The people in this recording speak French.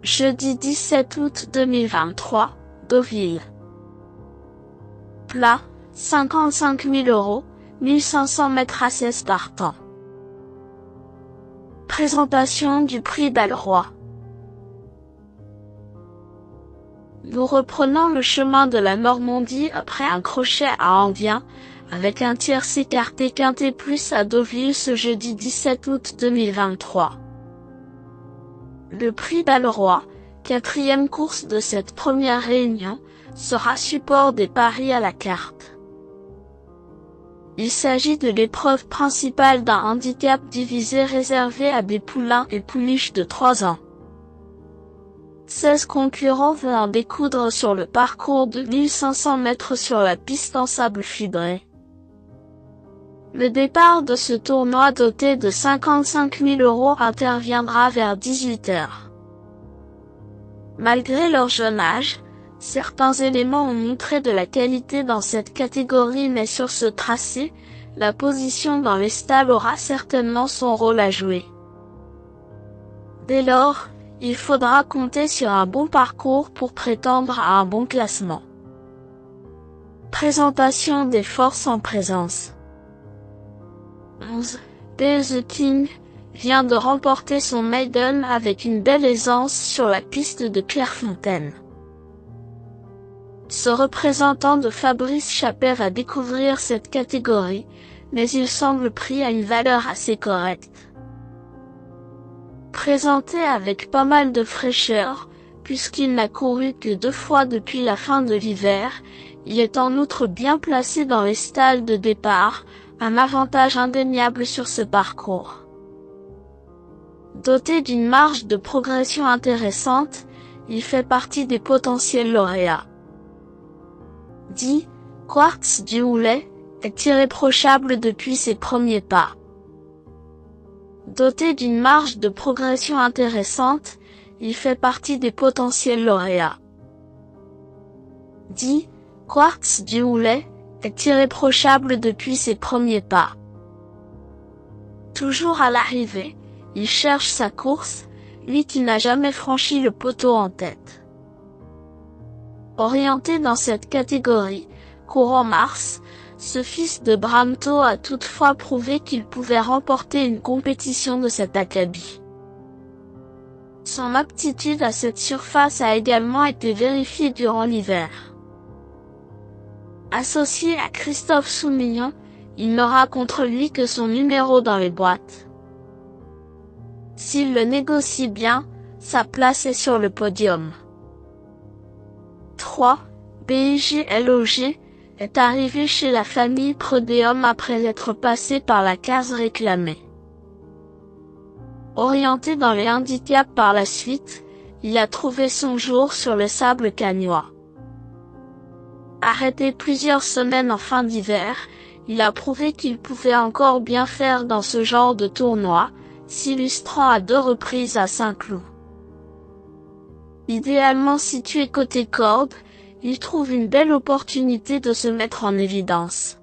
Jeudi 17 août 2023, Deauville. Plat, 55 000 €, 1500 mètres assise par temps. Présentation du prix Belleroy. Nous reprenons le chemin de la Normandie après un crochet à Enghien, avec un tiercé écarté quinté plus à Deauville ce jeudi 17 août 2023. Le prix Belleroy, quatrième course de cette première réunion, sera support des paris à la carte. Il s'agit de l'épreuve principale d'un handicap divisé réservé à des poulains et pouliches de 3 ans. 16 concurrents vont en découdre sur le parcours de 1500 mètres sur la piste en sable fibré. Le départ de ce tournoi doté de 55 000 € interviendra vers 18 h. Malgré leur jeune âge, certains éléments ont montré de la qualité dans cette catégorie, mais sur ce tracé, la position dans les stalles aura certainement son rôle à jouer. Dès lors, il faudra compter sur un bon parcours pour prétendre à un bon classement. Présentation des forces en présence. 11. The King vient de remporter son maiden avec une belle aisance sur la piste de Clairefontaine. Ce représentant de Fabrice Chappet va découvrir cette catégorie, mais il semble pris à une valeur assez correcte. Présenté avec pas mal de fraîcheur, puisqu'il n'a couru que 2 fois depuis la fin de l'hiver, il est en outre bien placé dans les stalles de départ, un avantage indéniable sur ce parcours. Doté d'une marge de progression intéressante, il fait partie des potentiels lauréats. 10. Quartz du Houlet est irréprochable depuis ses premiers pas. Doté d'une marge de progression intéressante, il fait partie des potentiels lauréats. 10. Quartz du Houlet est irréprochable depuis ses premiers pas. Toujours à l'arrivée, il cherche sa course, lui qui n'a jamais franchi le poteau en tête. Orienté dans cette catégorie, courant mars, ce fils de Bramto a toutefois prouvé qu'il pouvait remporter une compétition de cet acabit. Son aptitude à cette surface a également été vérifiée durant l'hiver. Associé à Christophe Soumillon, il n'aura contre lui que son numéro dans les boîtes. S'il le négocie bien, sa place est sur le podium. 3. BIJLOG est arrivé chez la famille Prodéum après être passé par la case réclamée. Orienté dans les handicaps par la suite, il a trouvé son jour sur le sable cagnois. Arrêté plusieurs semaines en fin d'hiver, il a prouvé qu'il pouvait encore bien faire dans ce genre de tournoi, s'illustrant à 2 reprises à Saint-Cloud. Idéalement situé côté corde, il trouve une belle opportunité de se mettre en évidence.